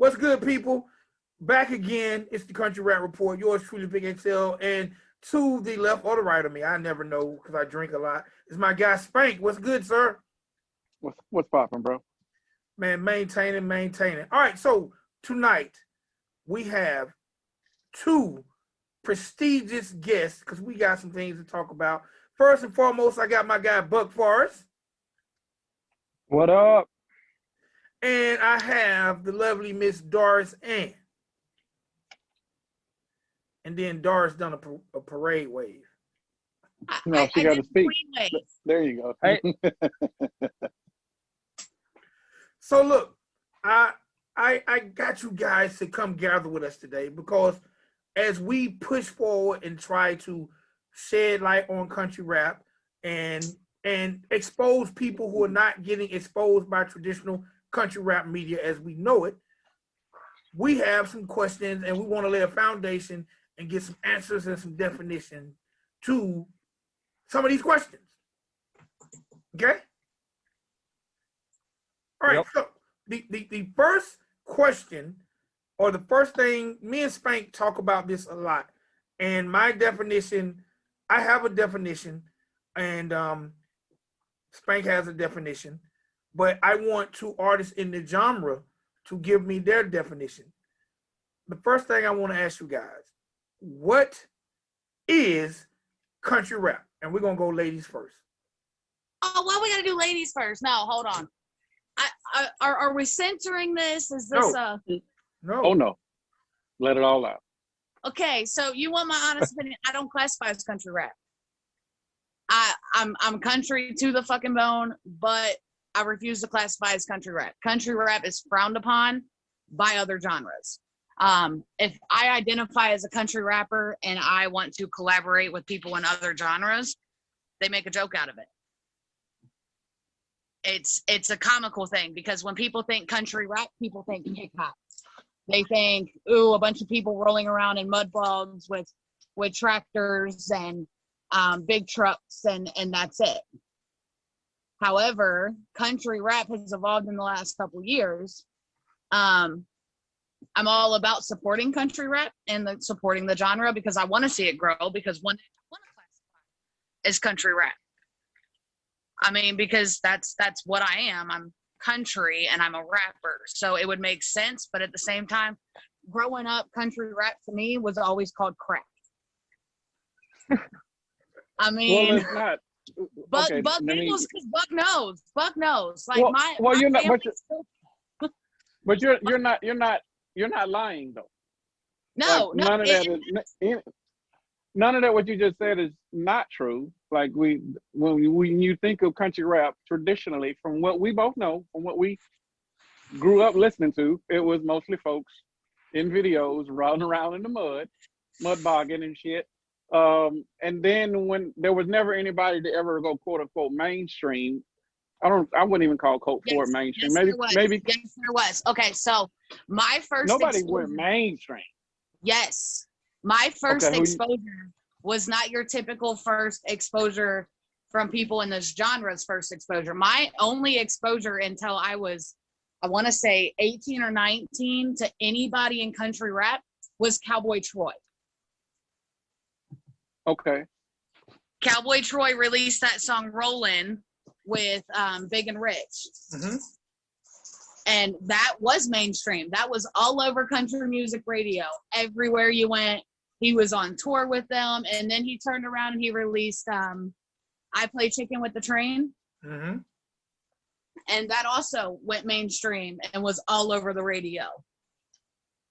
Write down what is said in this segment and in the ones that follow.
What's good, people? Back again. It's the Country Rap Report. Yours truly, Big XL. And to the left or the right of me, I never know because I drink a lot, is my guy Spank. What's good, sir? What's poppin', bro? Man, maintaining. All right, so tonight we have two prestigious guests because we got some things to talk about. First and foremost, I got my guy Buck Forrest. What up? And I have the lovely Miss Doris Ann. And then Doris done a parade wave. No, she got to speak. There you go. Hey. So look, I got you guys to come gather with us today because as we push forward and try to shed light on country rap and expose people who are not getting exposed by traditional country rap media as we know it, we have some questions and we want to lay a foundation and get some answers and some definition to some of these questions. Okay? All right, yep. So the first question, or the first thing, me and Spank talk about this a lot. And my definition, I have a definition, and Spank has a definition, but I want two artists in the genre to give me their definition. The first thing I want to ask you guys, what is country rap? And we're going to go ladies first. Oh, well, we got to do ladies first. No, hold on. Are we censoring this? Is this No. Oh, no. Let it all out. Okay, so you want my honest opinion? I don't classify as country rap. I'm country to the fucking bone, but I refuse to classify as country rap. Country rap is frowned upon by other genres. If I identify as a country rapper and I want to collaborate with people in other genres, they make a joke out of it. It's a comical thing because when people think country rap, people think hip hop. They think, ooh, a bunch of people rolling around in mud bugs with tractors and big trucks and that's it. However, country rap has evolved in the last couple of years. I'm all about supporting country rap and supporting the genre because I want to see it grow because one day I want to classify as country rap. I mean, because that's what I am. I'm country and I'm a rapper. So it would make sense. But at the same time, growing up, country rap to me was always called crack. I mean, well, it's not. Buck knows because Buck knows. Like my you're not. But you're not lying though. No, like, no. None of that what you just said is not true. Like when you think of country rap traditionally, from what we both know, from what we grew up listening to, it was mostly folks in videos rolling around in the mud bogging and shit. And then when there was never anybody to ever go quote unquote mainstream. I wouldn't even call quote for it mainstream. Yes, maybe yes, there was. Okay, so my first nobody went mainstream. Yes. My first exposure was not your typical first exposure from people in this genre's first exposure. My only exposure until I was, I want to say 18 or 19 to anybody in country rap was Cowboy Troy. Okay. Cowboy Troy released that song Rollin' with Big and Rich. Mm-hmm. And that was mainstream. That was all over country music radio. Everywhere you went, he was on tour with them. And then he turned around and he released I Play Chicken with the Train. Mm-hmm. And that also went mainstream and was all over the radio.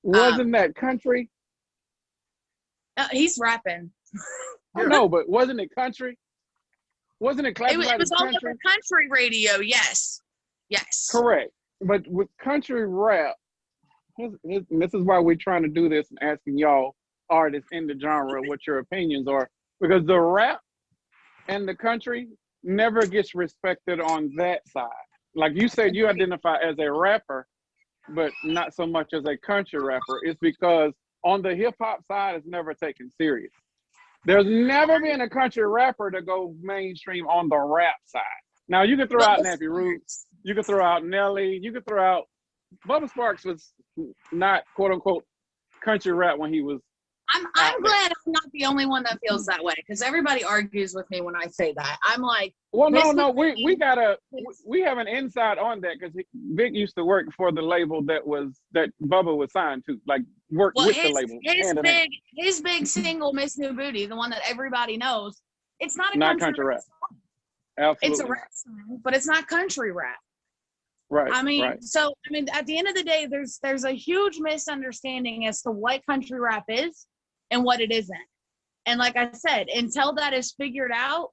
Wasn't that country? He's rapping. I know, but wasn't it country? Wasn't it classified as country? It was all over country radio, yes. Yes. Correct. But with country rap, this is why we're trying to do this and asking y'all artists in the genre what your opinions are, because the rap and the country never gets respected on that side. Like you said, you identify as a rapper, but not so much as a country rapper. It's because on the hip hop side, it's never taken serious. There's never been a country rapper to go mainstream on the rap side. Now you can throw out Nappy Roots, you can throw out Nelly, you can throw out Bubba Sparks was not quote unquote country rap when he was. I'm glad I'm not the only one that feels that way, because everybody argues with me when I say that. I'm like, Well, no, we have an insight on that because Vic used to work for the label that Bubba was signed to, like work with the label. His big single, Miss New Booty, the one that everybody knows, it's not a not country rap. song. Absolutely. It's a rap song, but it's not country rap. Right. I mean, right. At the end of the day, there's a huge misunderstanding as to what country rap is and what it isn't. And like I said, until that is figured out,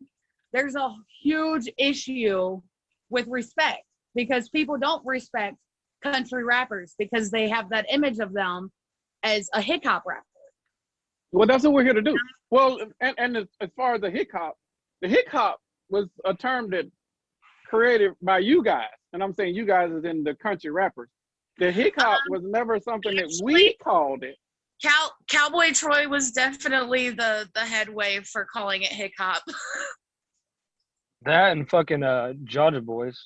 there's a huge issue with respect, because people don't respect country rappers because they have that image of them as a hip hop rapper. Well, that's what we're here to do. Well, and as far as the hip hop was a term that created by you guys, and I'm saying you guys is in the country rappers. The hip hop was never something that we called it. Cowboy Troy was definitely the headway for calling it hip hop. That and fucking Georgia Boys.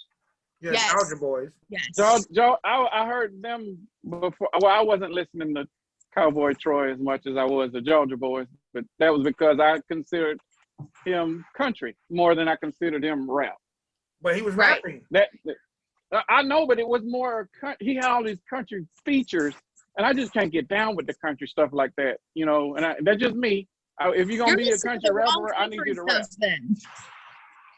Yeah, Yes. Georgia Boys. Yes. I heard them before. Well, I wasn't listening to Cowboy Troy as much as I was the Georgia Boys, but that was because I considered him country more than I considered him rap. But he was Right. rapping. That I know, but it was more. He had all these country features, and I just can't get down with the country stuff like that, you know. And that's just me. If you're gonna be a country rapper, I need you to rap. Then.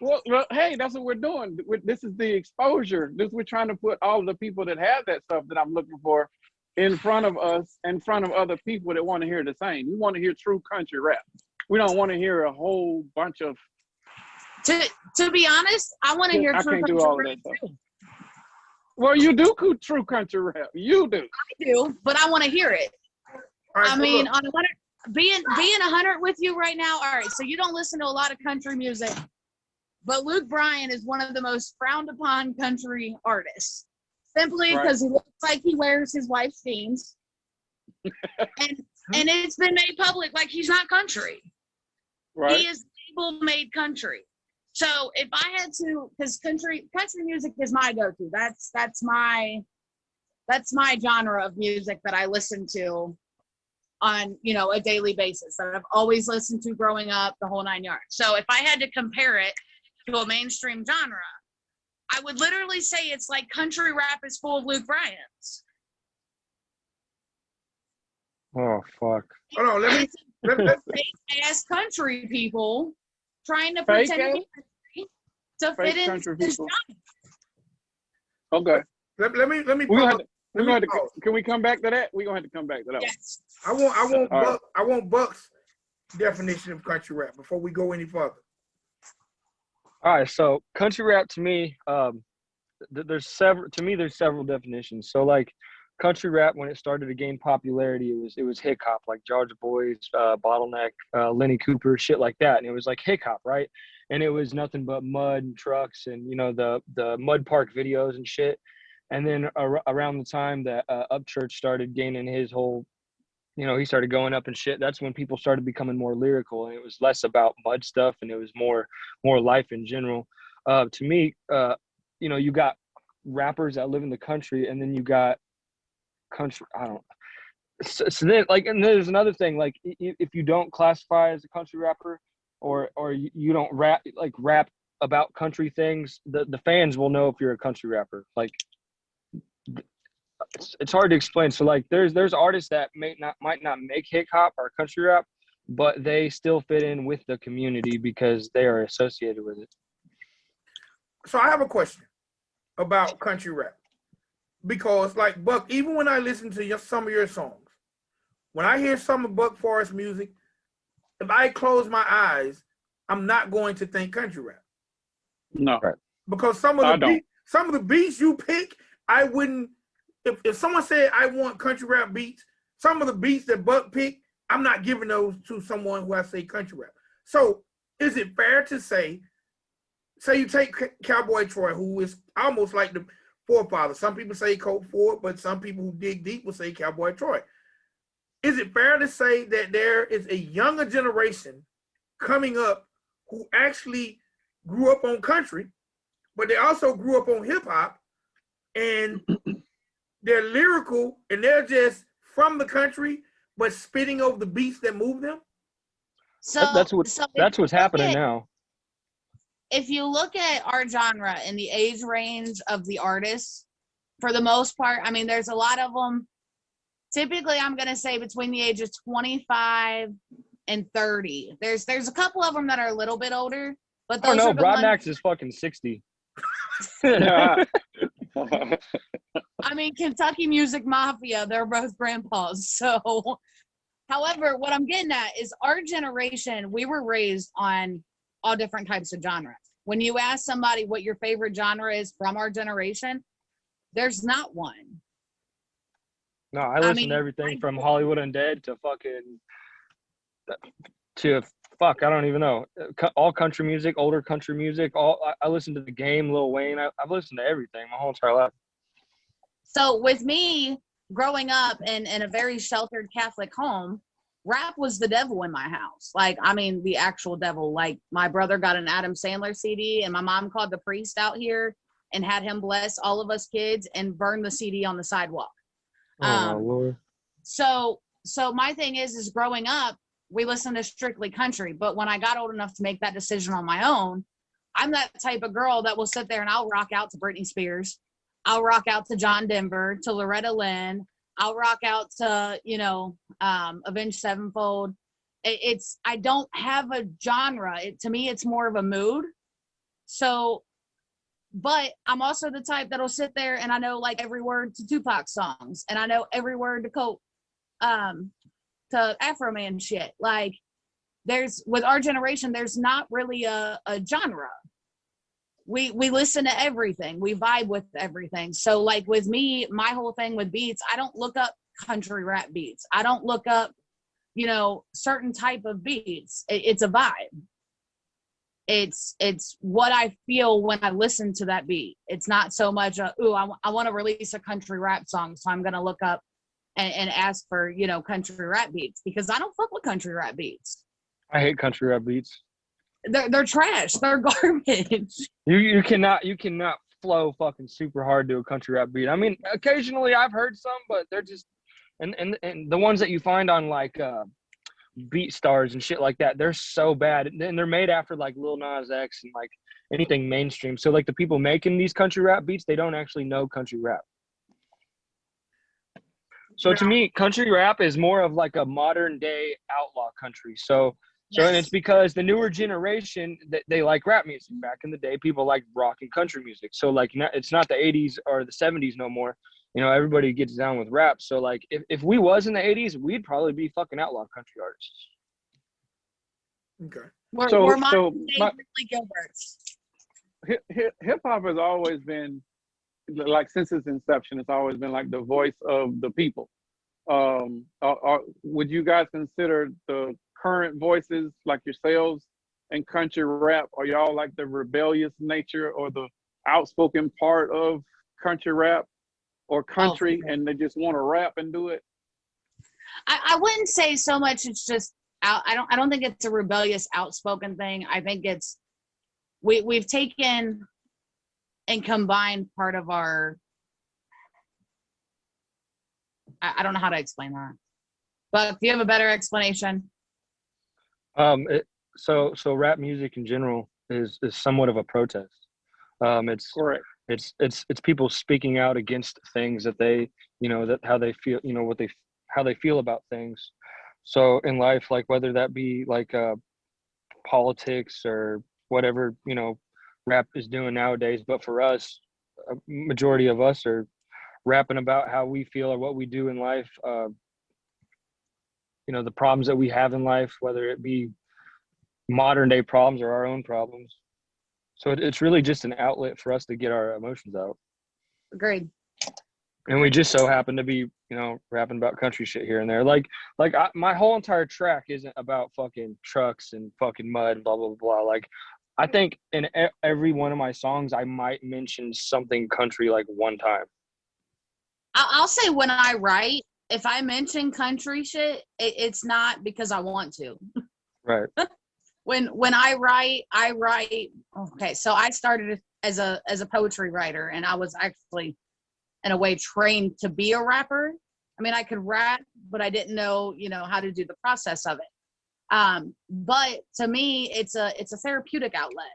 Well, hey, that's what we're doing. This is the exposure. We're trying to put all the people that have that stuff that I'm looking for in front of us, in front of other people that want to hear the same. We want to hear true country rap. We don't want to hear a whole bunch of. To be honest, I want to hear true country rap too. Well, you do true country rap. You do. I do, but I want to hear it. Right, I mean, on 100, being 100 with you right now. All right, so you don't listen to a lot of country music, but Luke Bryan is one of the most frowned upon country artists, simply because he looks like he wears his wife's jeans, and it's been made public like he's not country. Right. He is label-made country. So if I had to, because country music is my go-to. That's my genre of music that I listen to on, a daily basis, that I've always listened to growing up, the whole 9 yards. So if I had to compare it to a mainstream genre, I would literally say it's like country rap is full of Luke Bryans. Oh fuck. Hold on, let me Fake ass country people trying to pretend to be country to fit in this genre. Okay. let me can we come back to that? We're gonna have to come back to that. Yes. I want Buck's definition of country rap before we go any further. All right, so country rap to me, there's several definitions. So like country rap, when it started to gain popularity, it was hip hop, like Georgia Boys, Bottleneck, Lenny Cooper, shit like that, and it was like hip hop, right? And it was nothing but mud and trucks and the mud park videos and shit. And then around the time that Upchurch started gaining his whole, he started going up and shit, that's when people started becoming more lyrical, and it was less about mud stuff and it was more life in general. To me, you got rappers that live in the country, and then you got country, so then, like, and there's another thing, like, if you don't classify as a country rapper, or you don't rap about country things, the fans will know if you're a country rapper. Like, it's hard to explain. So like there's artists that might not make hip hop or country rap, but they still fit in with the community because they are associated with it. So I have a question about country rap, because like Buck, even when I listen to some of your songs, when I hear some of Buck Forrest music, if I close my eyes, I'm not going to think country rap. No, right. Because some of the beats you pick, I wouldn't. If someone said I want country rap beats, some of the beats that Buck picked, I'm not giving those to someone who I say country rap. So is it fair to say you take Cowboy Troy, who is almost like the forefather. Some people say Colt Ford, but some people who dig deep will say Cowboy Troy. Is it fair to say that there is a younger generation coming up who actually grew up on country, but they also grew up on hip hop, and they're lyrical and they're just from the country, but spitting over the beats that move them. So That's if what's happening now. if you look at our genre and the age range of the artists, for the most part, I mean, there's a lot of them. Typically, I'm going to say between the age of 25 and 30. There's a couple of them that are a little bit older, but Oh those no, are the ones. Broadnax is fucking 60. Yeah. I mean, Kentucky Music Mafia, they're both grandpas. So, however, what I'm getting at is our generation, we were raised on all different types of genres. When you ask somebody what your favorite genre is from our generation, there's not one. No, I listen to everything from Hollywood Undead to fuck, I don't even know. All country music, older country music. I listen to The Game, Lil Wayne. I've listened to everything my whole entire life. So with me growing up in a very sheltered Catholic home, rap was the devil in my house. Like, I mean, the actual devil. Like, my brother got an Adam Sandler CD, and my mom called the priest out here and had him bless all of us kids and burn the CD on the sidewalk. Oh, Lord. So my thing is growing up, we listened to strictly country. But when I got old enough to make that decision on my own, I'm that type of girl that will sit there and I'll rock out to Britney Spears. I'll rock out to John Denver, to Loretta Lynn. I'll rock out to, Avenged Sevenfold. I don't have a genre. To me, it's more of a mood. So, but I'm also the type that'll sit there and I know like every word to Tupac songs, and I know every word to Afro Man shit. Like, with our generation, there's not really a genre. We listen to everything. We vibe with everything. So like with me, my whole thing with beats, I don't look up country rap beats. I don't look up, certain type of beats. It's a vibe. It's what I feel when I listen to that beat. It's not so much I want to release a country rap song, so I'm going to look up and ask for, country rap beats, because I don't fuck with country rap beats. I hate country rap beats. They're trash. They're garbage. You cannot flow fucking super hard to a country rap beat. I mean, occasionally I've heard some, but they're just and the ones that you find on like Beat Stars and shit like that, they're so bad, and they're made after like Lil Nas X and like anything mainstream. So like the people making these country rap beats, they don't actually know country rap. So to me, country rap is more of like a modern day outlaw country. So and it's because the newer generation, they like rap music. Back in the day, people liked rock and country music. So like, it's not the 80s or the 70s no more. Everybody gets down with rap. So like, if we was in the 80s, we'd probably be fucking outlaw country artists. Okay. We're Gilbert's. Hip hop has always been, like, since its inception, it's always been like the voice of the people. Would you guys consider the current voices like yourselves and country rap, are y'all like the rebellious nature or the outspoken part of country rap or country, and they just want to rap and do it? I wouldn't say so much it's just I don't think it's a rebellious outspoken thing. I think it's we've taken and combined part of our I don't know how to explain that, but if you have a better explanation. So rap music in general is somewhat of a protest. It's correct. It's people speaking out against things that they, that how they feel, how they feel about things. So in life, like whether that be like politics or whatever, rap is doing nowadays. But for us, a majority of us are rapping about how we feel or what we do in life. The problems that we have in life, whether it be modern day problems or our own problems. So it's really just an outlet for us to get our emotions out. Agreed. And we just so happen to be, rapping about country shit here and there. My whole entire track isn't about fucking trucks and fucking mud, blah, blah, blah. Like, I think in every one of my songs, I might mention something country like one time. I'll say when I write, if I mention country shit, it's not because I want to. Right. When I write, okay, so I started as a poetry writer, and I was actually in a way trained to be a rapper. I mean, I could rap, but I didn't know, how to do the process of it. But to me, it's a therapeutic outlet.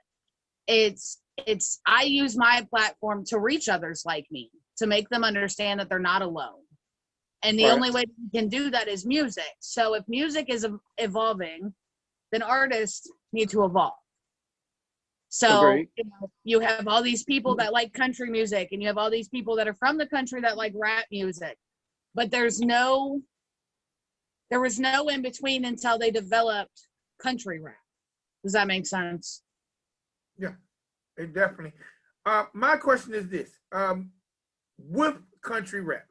I use my platform to reach others like me, to make them understand that they're not alone. And the only way we can do that is music. So if music is evolving, then artists need to evolve. So you have all these people that like country music, and you have all these people that are from the country that like rap music, but there was no in between until they developed country rap. Does that make sense? Yeah, it definitely. My question is this: with country rap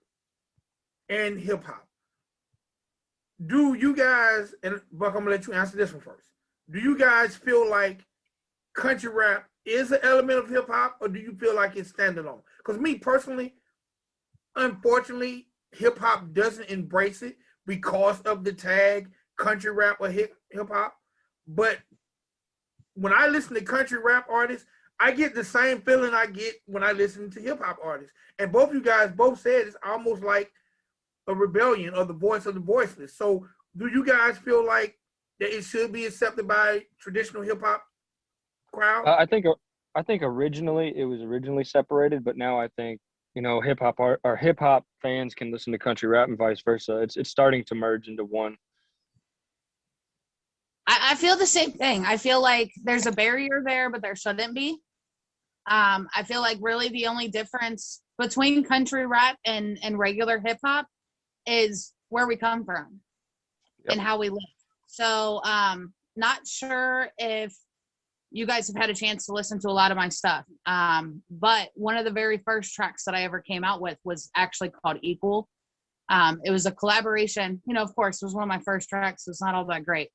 and hip hop, do you guys, and Buck, I'm gonna let you answer this one first. Do you guys feel like country rap is an element of hip hop, or do you feel like it's standalone? Because me personally, unfortunately, hip hop doesn't embrace it because of the tag country rap or hip hop. But when I listen to country rap artists, I get the same feeling I get when I listen to hip hop artists. And both you guys both said it's almost like a rebellion or the voice of the voiceless. So do you guys feel like that it should be accepted by traditional hip hop crowd? I think originally it was separated, but now I think hip hop fans can listen to country rap and vice versa. It's starting to merge into one. I feel the same thing. I feel like there's a barrier there, but there shouldn't be. I feel like really the only difference between country rap and regular hip hop is where we come from and how we live. So not sure if you guys have had a chance to listen to a lot of my stuff. But one of the very first tracks that I ever came out with was actually called Equal. It was a collaboration, of course, it was one of my first tracks, so it's not all that great.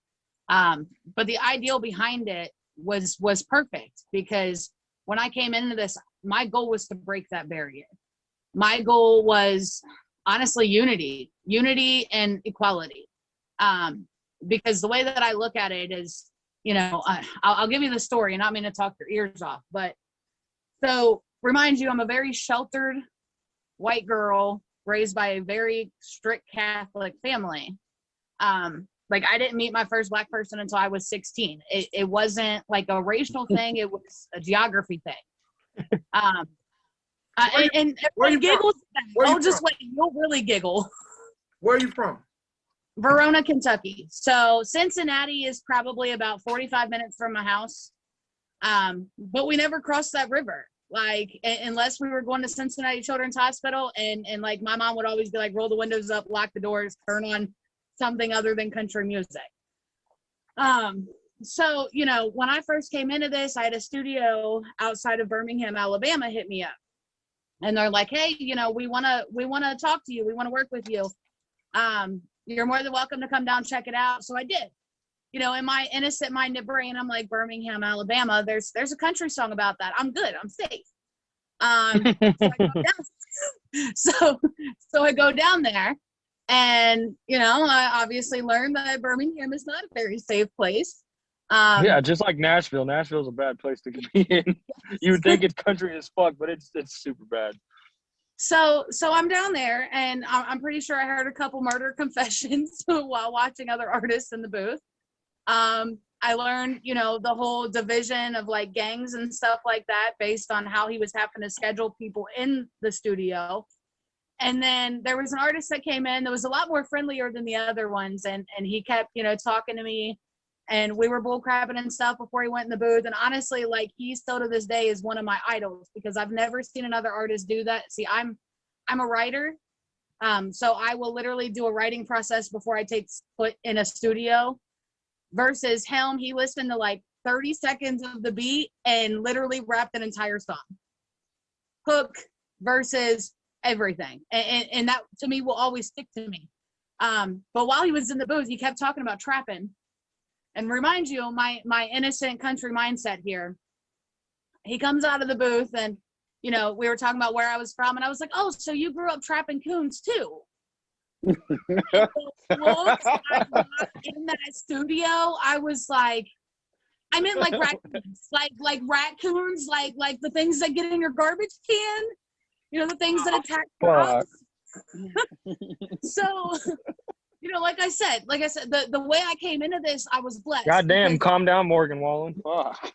But the ideal behind it was perfect, because when I came into this, my goal was to break that barrier. My goal was honestly unity and equality. Because the way that I look at it is, I'll give you the story, and not mean to talk your ears off, but so remind you, I'm a very sheltered white girl raised by a very strict Catholic family. Like I didn't meet my first Black person until I was 16. It wasn't like a racial thing. It was a geography thing. And everyone giggles. Oh, just wait. You'll really giggle. Where are you from? Verona, Kentucky. So Cincinnati is probably about 45 minutes from my house. But we never crossed that river. Like, unless we were going to Cincinnati Children's Hospital, and like my mom would always be like, roll the windows up, lock the doors, turn on something other than country music. So, when I first came into this, I had a studio outside of Birmingham, Alabama, hit me up. And they're like, hey, we want to talk to you. We want to work with you. You're more than welcome to come down, check it out. So I did. In my innocent minded brain, I'm like, Birmingham, Alabama, there's a country song about that. I'm good. I'm safe. So I go down there, and, I obviously learned that Birmingham is not a very safe place. Yeah, just like Nashville. Nashville's a bad place to be in. You would think it's country as fuck, but it's super bad. So I'm down there, and I'm pretty sure I heard a couple murder confessions while watching other artists in the booth. I learned, the whole division of like gangs and stuff like that based on how he was having to schedule people in the studio. And then there was an artist that came in that was a lot more friendlier than the other ones. And he kept, talking to me, and we were bull crapping and stuff before he went in the booth. And honestly, like, he still to this day is one of my idols, because I've never seen another artist do that. See, I'm a writer. So I will literally do a writing process before I take foot in a studio, versus him. He listened to like 30 seconds of the beat and literally rapped an entire song. Hook, versus everything. And that to me will always stick to me. But while he was in the booth, he kept talking about trapping. And remind you, my innocent country mindset here. He comes out of the booth, and, we were talking about where I was from, and I was like, oh, so you grew up trapping coons too? In that studio, I was like, I meant like raccoons, like raccoons, like the things that get in your garbage can. the things that attack Fuck. crops. So, like I said, the way I came into this, I was blessed. Goddamn, calm down, Morgan Wallen. Fuck.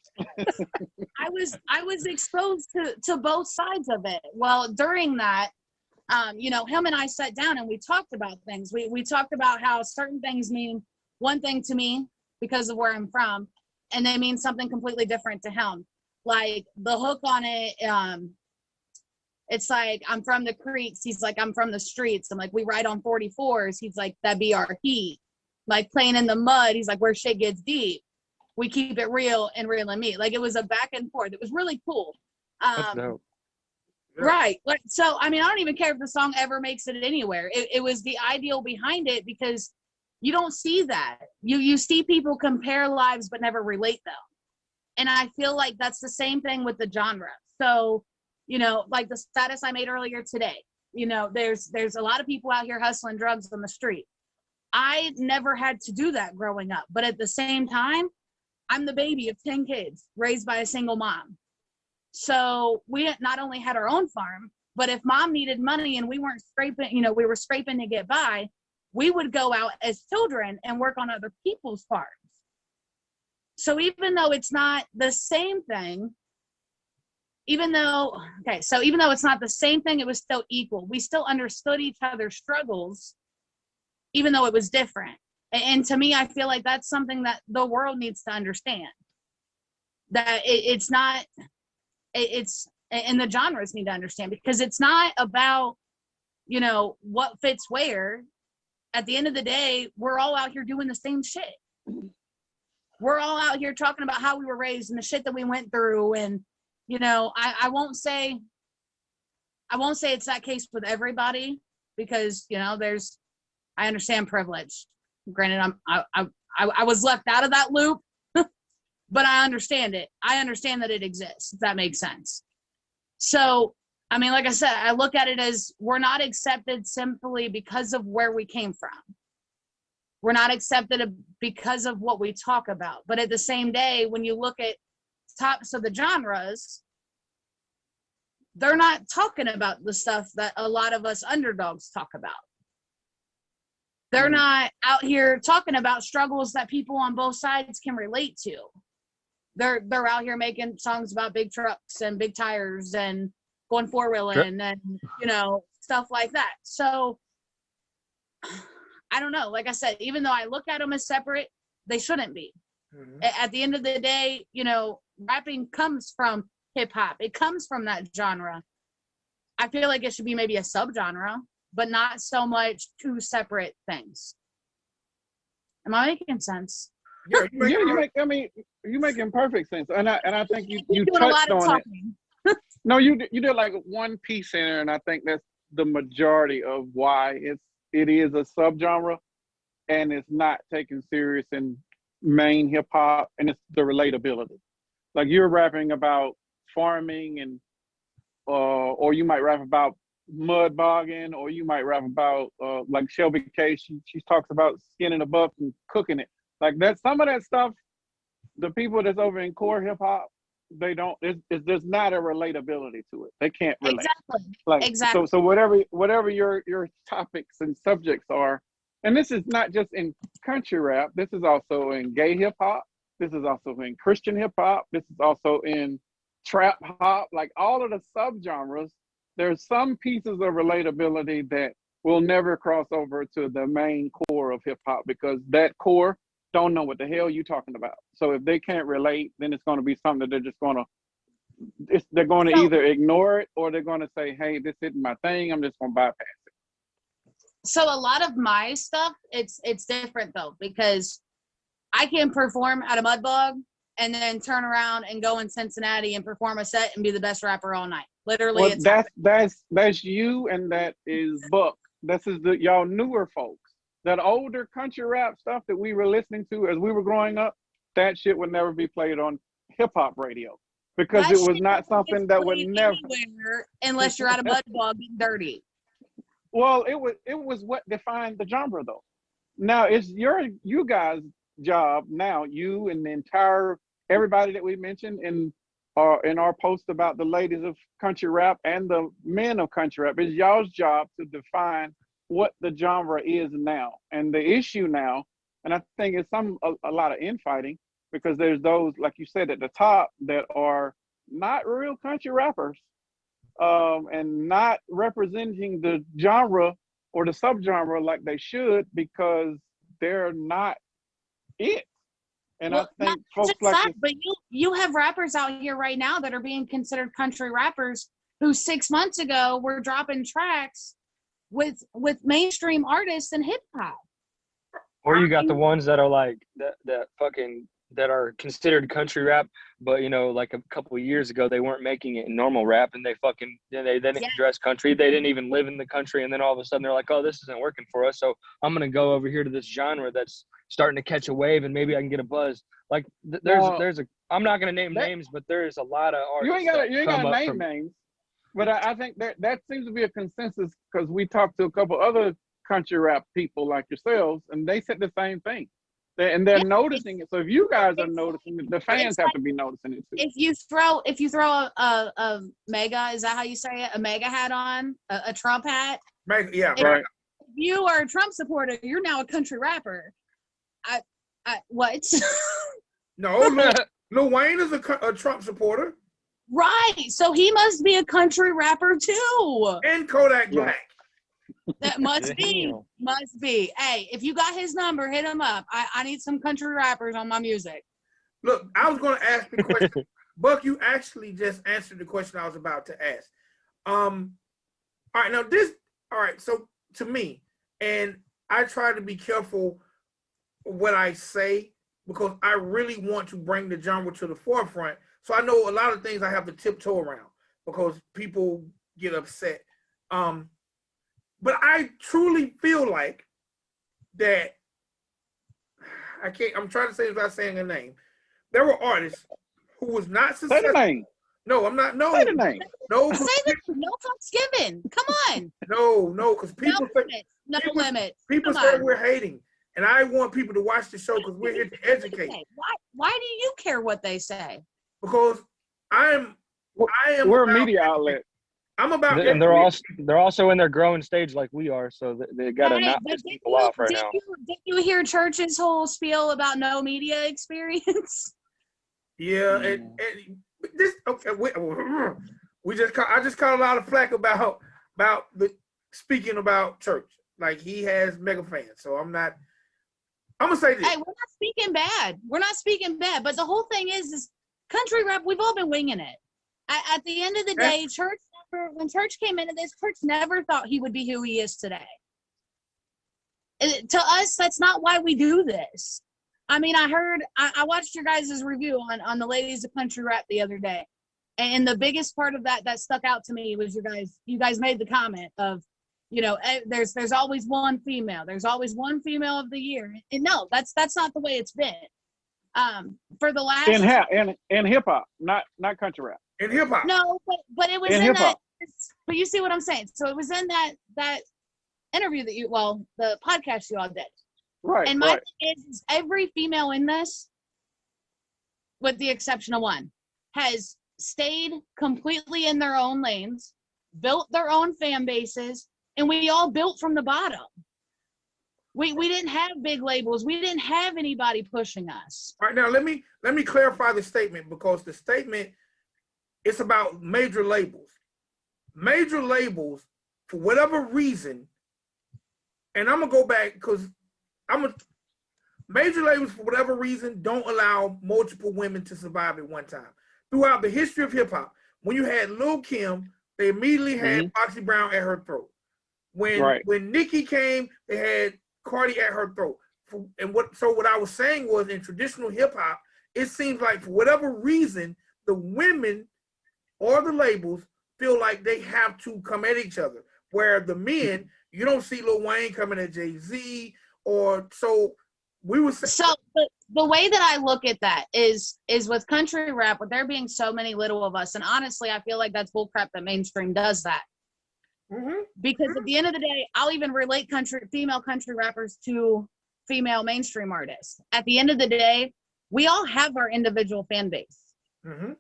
I was exposed to both sides of it. Well, during that, him and I sat down and we talked about things. We talked about how certain things mean one thing to me because of where I'm from, and they mean something completely different to him. Like the hook on it, it's like, I'm from the creeks. He's like, I'm from the streets. I'm like, we ride on 44s. He's like, that be our heat. Like playing in the mud. He's like, where shit gets deep, we keep it real and real and me. Like it was a back and forth. It was really cool. That's dope. Right. Like, so, I mean, I don't even care if the song ever makes it anywhere. It was the ideal behind it, because you don't see that. You see people compare lives but never relate them. And I feel like that's the same thing with the genre. So, like the status I made earlier today, there's a lot of people out here hustling drugs on the street. I never had to do that growing up. But at the same time, I'm the baby of 10 kids raised by a single mom. So we not only had our own farm, but if mom needed money and we weren't scraping, we were scraping to get by, we would go out as children and work on other people's farms. So even though it's not the same thing, even though it's not the same thing, it was still equal. We still understood each other's struggles, even though it was different. And to me, I feel like that's something that the world needs to understand. That and the genres need to understand, because it's not about, what fits where. At the end of the day, we're all out here doing the same shit. We're all out here talking about how we were raised and the shit that we went through. And, I won't say it's that case with everybody, because, I understand privilege. Granted, I was left out of that loop, but I understand it. I understand that it exists, if that makes sense. So, I mean, like I said, I look at it as we're not accepted simply because of where we came from. We're not accepted because of what we talk about. But at the same day, when you look at tops of the genres, they're not talking about the stuff that a lot of us underdogs talk about. They're not out here talking about struggles that people on both sides can relate to. They're out here making songs about big trucks and big tires and going four-wheeling and, stuff like that. So, I don't know. Like I said, even though I look at them as separate, they shouldn't be. Mm-hmm. At the end of the day, rapping comes from hip-hop. It comes from that genre. I feel like it should be maybe a subgenre, but not so much two separate things. Am I making sense? Yeah, you're making perfect sense, and I think you touched on it. No, you did like one piece in there, and I think that's the majority of why it is a subgenre, and it's not taken serious in main hip hop, and it's the relatability. Like you're rapping about farming, and or you might rap about mud bogging, or you might rap about like Shelby K. She talks about skinning a buck and cooking it. Like that, some of that stuff, the people that's over in core hip hop, they don't. There's not a relatability to it. They can't relate. Exactly. Like exactly. So whatever your topics and subjects are, and this is not just in country rap. This is also in gay hip hop. This is also in Christian hip hop. This is also in trap hop. Like all of the subgenres, there's some pieces of relatability that will never cross over to the main core of hip hop, because that core don't know what the hell you talking about. So if they can't relate, then it's going to be something that they're just going to either ignore it, or they're going to say, hey, this isn't my thing, I'm just going to bypass it. So a lot of my stuff, it's different though, because I can perform at a mud bog and then turn around and go in Cincinnati and perform a set and be the best rapper all night. Literally, well, that's you, and that is Buck. This is y'all newer folks. That older country rap stuff that we were listening to as we were growing up, that shit would never be played on hip hop radio, because that it was not something that would never, unless you're at a mud bog getting dirty. Well, it was what defined the genre though. Now it's you guys' job now, you and the entire everybody that we mentioned, and in our post about the ladies of country rap and the men of country rap, it's y'all's job to define what the genre is now. And the issue now, and I think it's a lot of infighting, because there's those, like you said, at the top that are not real country rappers, and not representing the genre or the subgenre like they should, because they're not it. And Well, I think not folks just like that, but you have rappers out here right now that are being considered country rappers who 6 months ago were dropping tracks with mainstream artists and hip hop. Or you got the ones that are like that are considered country rap, but like a couple of years ago they weren't making it in normal rap, and they didn't dress country. They didn't even live in the country, and then all of a sudden they're like, oh, this isn't working for us, so I'm gonna go over here to this genre that's starting to catch a wave, and maybe I can get a buzz. Like there's a I'm not gonna name names, but there's a lot of artists. You ain't gotta name names, but I think that seems to be a consensus, because we talked to a couple other country rap people like yourselves, and they said the same thing. They're noticing it. So if you guys are noticing it, the fans have to be noticing it too. If you throw a mega, is that how you say it? A mega hat on, a Trump hat. Yeah, right. If you are a Trump supporter, you're now a country rapper. What? No, Lil Wayne is a Trump supporter. Right. So he must be a country rapper too. And Kodak Black. That must be. Hey, if you got his number, hit him up. I need some country rappers on my music. Look, I was going to ask the question. Buck, you actually just answered the question I was about to ask. All right, so to me, and I try to be careful what I say, because I really want to bring the genre to the forefront. So I know a lot of things I have to tiptoe around because people get upset. But I truly feel like that I'm trying to say it without saying a name. There were artists who was not successful. Say the name. No, I'm not. No. Say the name. No. Say the no fucks given. Come on. No, because people no limits. People say we're hating. And I want people to watch the show because we're here to educate. Why do you care what they say? Because we're a media outlet. I'm about, and they're also in their growing stage like we are, so they gotta not piss people off right now. Did you hear Church's whole spiel about no media experience? Yeah, and this okay. I just caught a lot of flack about speaking about Church. Like, he has mega fans, so I'm gonna say this. Hey, we're not speaking bad. We're not speaking bad, but the whole thing is country rap. We've all been winging it. At the end of the day, when Church came into this, Church never thought he would be who he is today. To us, that's not why we do this. I mean, I watched your guys' review on the ladies of country rap the other day, and the biggest part of that stuck out to me was you guys made the comment of, there's always one female. There's always one female of the year, and no, that's not the way it's been. For the last in hip hop, not country rap. In hip hop. No, but it was in that. But you see what I'm saying? So it was in that interview the podcast you all did. Right. And my thing is every female in this, with the exception of one, has stayed completely in their own lanes, built their own fan bases, and we all built from the bottom. We didn't have big labels. We didn't have anybody pushing us. All right, now let me clarify the statement, because the statement, it's about major labels. Major labels, for whatever reason, and I'm gonna go back because major labels, for whatever reason, don't allow multiple women to survive at one time. Throughout the history of hip hop, when you had Lil' Kim, they immediately had Foxy Brown at her throat. When Nicki came, they had Cardi at her throat. What I was saying was, in traditional hip hop, it seems like for whatever reason, the women or the labels feel like they have to come at each other. Where the men, you don't see Lil Wayne coming at Jay-Z, so the way that I look at that is with country rap, with there being so many little of us, and honestly, I feel like that's bullcrap that mainstream does that. Mm-hmm. Because at the end of the day, I'll even relate female country rappers to female mainstream artists. At the end of the day, we all have our individual fan base. Mm-hmm.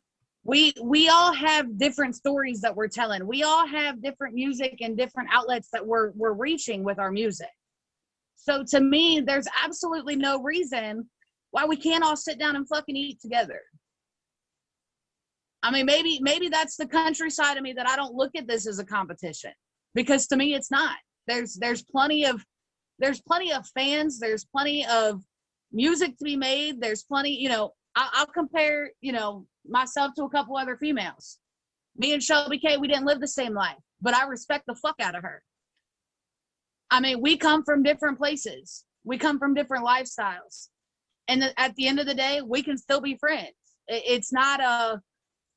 we all have different stories that we're telling. We all have different music and different outlets that we're reaching with our music. So to me, there's absolutely no reason why we can't all sit down and fucking eat together. I mean, maybe that's the country side of me that I don't look at this as a competition, because to me it's not. There's plenty of fans. There's plenty of music to be made. There's plenty, you know, I'll compare, you know, myself to a couple other females. Me and Shelby K, we didn't live the same life, but I respect the fuck out of her. I mean, we come from different places. We come from different lifestyles. And at the end of the day, we can still be friends. It's not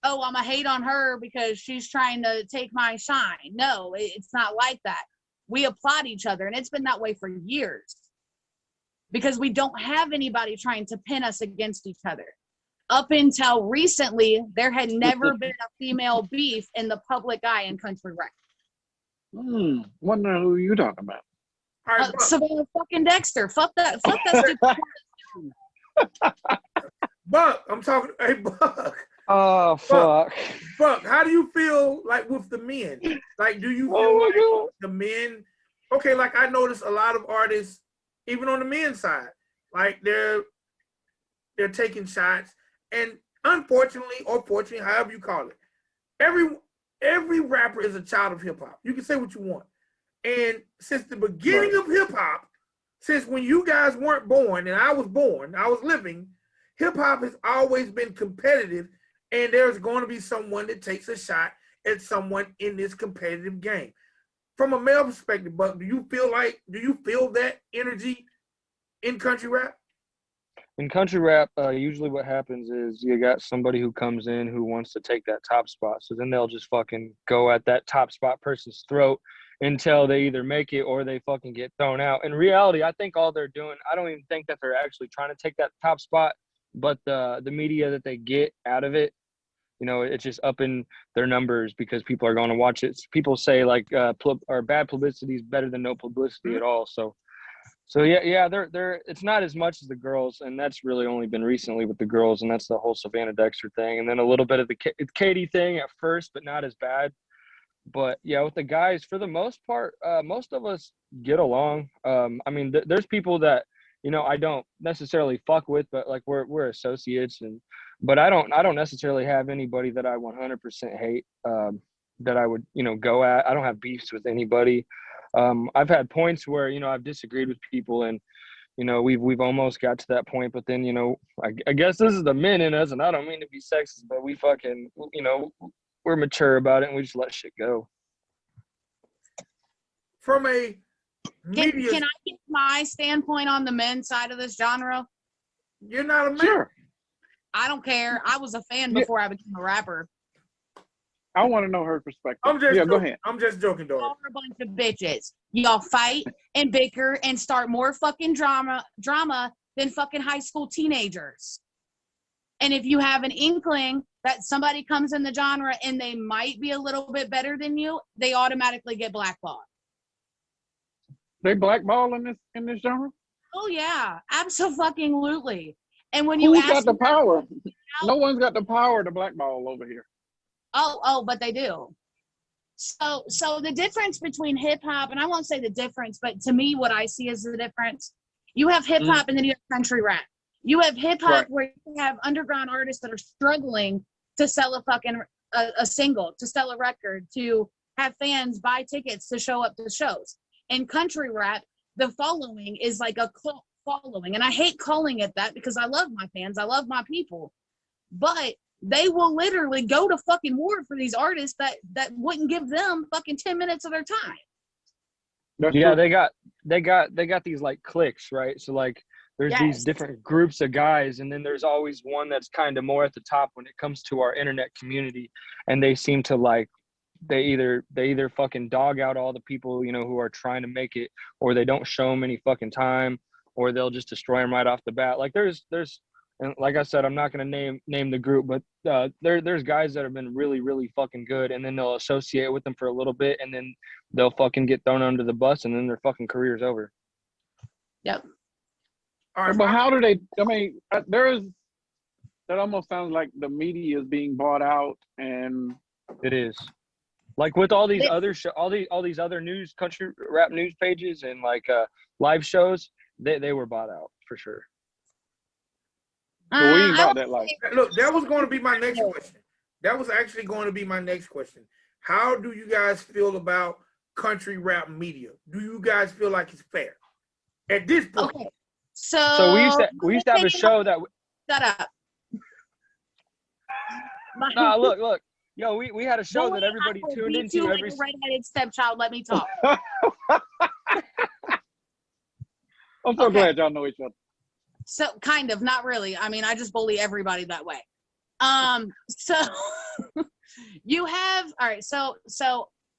oh, I'm a hate on her because she's trying to take my shine. No, it's not like that. We applaud each other, and it's been that way for years, because we don't have anybody trying to pin us against each other. Up until recently, there had never been a female beef in the public eye in country rap. Wonder who you talking about. All right, Savannah fucking Dexter. Fuck that stupid. Buck, I'm talking. Hey, Buck. Oh fuck. Buck, how do you feel like with the men? Like, do you feel like the men? Okay, like I notice a lot of artists, even on the men's side, like they're taking shots, and unfortunately or fortunately, however you call it, every rapper is a child of hip hop. You can say what you want, and since the beginning of hip hop, since when you guys weren't born and I was born, I was living, hip hop has always been competitive. And there's going to be someone that takes a shot at someone in this competitive game. From a male perspective, Buck, do you feel that energy in country rap? In country rap, usually what happens is you got somebody who comes in who wants to take that top spot. So then they'll just fucking go at that top spot person's throat until they either make it or they fucking get thrown out. In reality, I think all they're doing, I don't even think that they're actually trying to take that top spot, but the media that they get out of it, you know, it's just upping their numbers because people are going to watch it. People say like bad publicity is better than no publicity at all. So yeah, they're it's not as much as the girls, and that's really only been recently with the girls, and that's the whole Savannah Dexter thing, and then a little bit of the Katie thing at first, but not as bad. But yeah, with the guys, for the most part, most of us get along. I mean, there's people that, you know, I don't necessarily fuck with, but like we're associates, but I don't necessarily have anybody that I 100% hate, that I would, you know, go at. I don't have beefs with anybody. I've had points where, you know, I've disagreed with people, and, you know, we've almost got to that point, but then, you know, I guess this is the men in us, and I don't mean to be sexist, but we fucking, you know, we're mature about it, and we just let shit go. From a media, Can I give my standpoint on the men's side of this genre? you're not a man. Sure. I don't care. I was a fan before I became a rapper. I want to know her perspective. Go ahead. I'm just joking, Doris. Y'all are a bunch of bitches. Y'all fight and bicker and start more fucking drama than fucking high school teenagers. And if you have an inkling that somebody comes in the genre and they might be a little bit better than you, they automatically get blackballed. They blackball in this genre? Oh yeah, absolutely. And when you Who's ask got the power? No one's got the power to blackball over here. but they do. So the difference between hip hop, and I won't say the difference, but to me, what I see is the difference. You have hip hop and then you have country rap. You have hip hop where you have underground artists that are struggling to sell a single, to sell a record, to have fans buy tickets to show up to shows. In country rap, the following is like a cult following. And I hate calling it that because I love my fans. I love my people. But they will literally go to fucking war for these artists that wouldn't give them fucking 10 minutes of their time. That's Yeah, true. they got these like cliques, right? So like there's these different groups of guys, and then there's always one that's kind of more at the top when it comes to our internet community, and they seem to like they either fucking dog out all the people, you know, who are trying to make it, or they don't show them any fucking time, or they'll just destroy them right off the bat. Like there's and like I said, I'm not going to name the group, but there's guys that have been really, really fucking good, and then they'll associate with them for a little bit, and then they'll fucking get thrown under the bus, and then their fucking career's over. Yep. All right, But how do they? I mean, there's that almost sounds like the media is being bought out, and It is. Like with all these It- other all these other news country rap news pages and like live shows, they were bought out for sure. but we ain't I about would that life. say- Look, that was going to be my next question. That was actually going to be my next question. How do you guys feel about country rap media? Do you guys feel like it's fair at this point? Okay. So, So we used to have a show that Shut up. nah, look, yo, we had a show that everybody tuned into like every. a redheaded stepchild. Let me talk. I'm so Okay. glad y'all know each other. So kind of, not really. I mean, I just bully everybody that way. So you have all right. So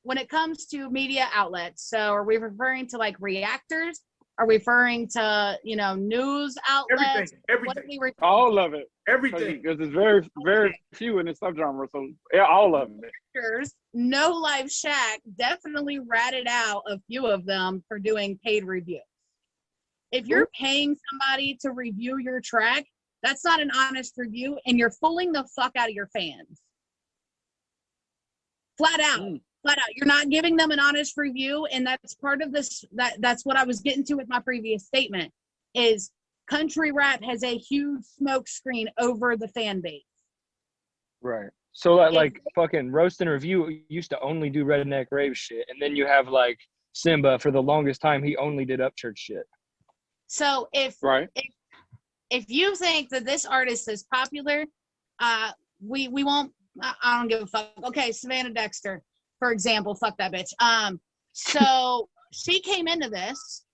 when it comes to media outlets, so are we referring to like reactors? Are we referring to news outlets? What are Everything, we referring All of it, everything. because it's very few in this subgenre. So yeah, all of it. to? No Life Shack definitely ratted out a few of them for doing paid reviews. If you're paying somebody to review your track, that's not an honest review, and you're fooling the fuck out of your fans. Flat out. Flat out. You're not giving them an honest review, and that's part of this. That's what I was getting to with my previous statement, is country rap has a huge smoke screen over the fan base. Right. So like fucking Roast and Review used to only do redneck rave shit, and then you have like Simba for the longest time he only did upchurch shit. So if you think that this artist is popular, we won't. I don't give a fuck. Okay, Savannah Dexter, for example, fuck that bitch. So she came into this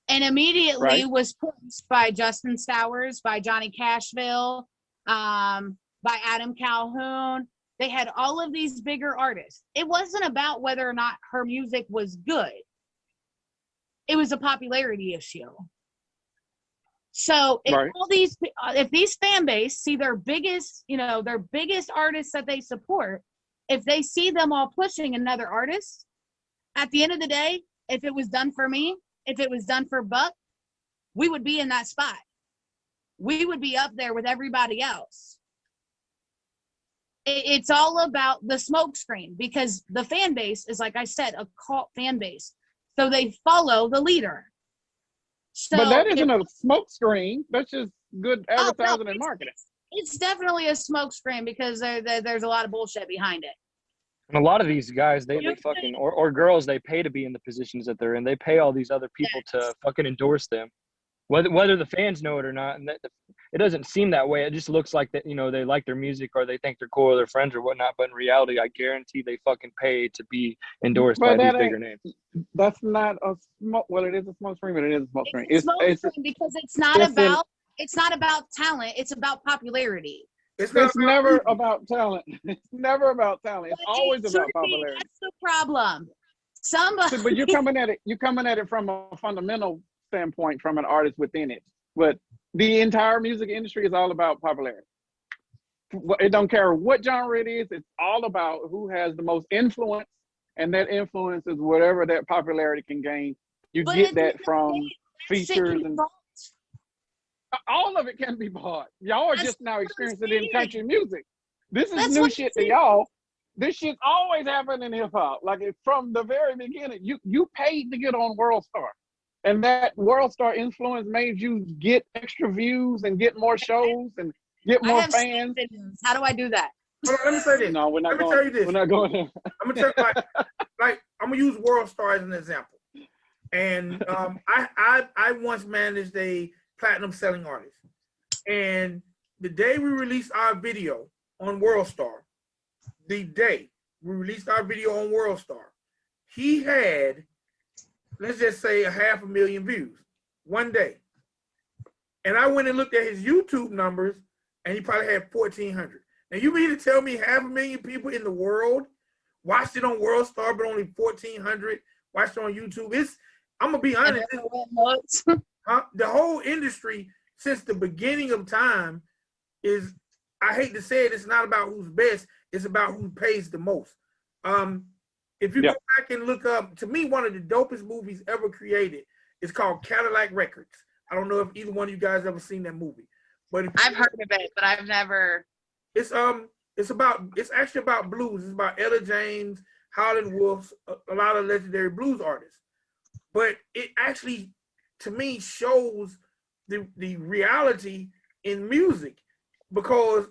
and immediately was pushed by Justin Stowers, by Johnny Cashville, by Adam Calhoun. They had all of these bigger artists. It wasn't about whether or not her music was good. It was a popularity issue. So if these fan base see their biggest artists that they support, if they see them all pushing another artist, at the end of the day, if it was done for me, if it was done for Buck, we would be in that spot. We would be up there with everybody else. It's all about the smoke screen, because the fan base is, like I said, a cult fan base. So they follow the leader. So but that isn't a smoke screen. That's just good advertising and marketing. It's definitely a smoke screen, because there's a lot of bullshit behind it. And a lot of these guys, they fucking or girls, they pay to be in the positions that they're in. They pay all these other people to fucking endorse them, whether the fans know it or not. And it doesn't seem that way. It just looks like that they like their music, or they think they're cool, or their friends or whatnot. But in reality, I guarantee they fucking pay to be endorsed by these bigger names. That's not a smoke. Well, it is a smoke screen, but it is a smoke screen. It's a smoke screen because it's not about talent. It's about popularity. It's never about talent. It's never about talent. It's always about popularity. That's the problem. But you're coming at it from a fundamental standpoint, from an artist within it. But the entire music industry is all about popularity. It don't care what genre it is. It's all about who has the most influence, and that influence is whatever that popularity can gain. You get that from features and all of it can be bought. Y'all are just now experiencing it in country music. This is new shit to y'all. This shit's always happened in hip hop. Like from the very beginning, you paid to get on World Star, and that World Star influence made you get extra views and get more shows and get more fans. How do I do that? Hold on, let me say this. No, we're not going. Tell you this. We're not going there. I'm gonna tell you like I'm gonna use World Star as an example. And I once managed a platinum selling artist, and the day we released our video on World Star, he had, let's just say, 500,000 views one day. And I went and looked at his YouTube numbers, and he probably had 1,400. Now you mean to tell me 500,000 people in the world watched it on World Star, but only 1,400 watched it on YouTube? I'm gonna be honest. The whole industry, since the beginning of time, is, I hate to say it, it's not about who's best, it's about who pays the most. If you go back and look up, to me, one of the dopest movies ever created is called Cadillac Records. I don't know if either one of you guys ever seen that movie. But if I've heard of it, but I've never. it's actually about blues. It's about Ella James, Howlin' Wolves, a lot of legendary blues artists. But it actually, to me, shows the reality in music, because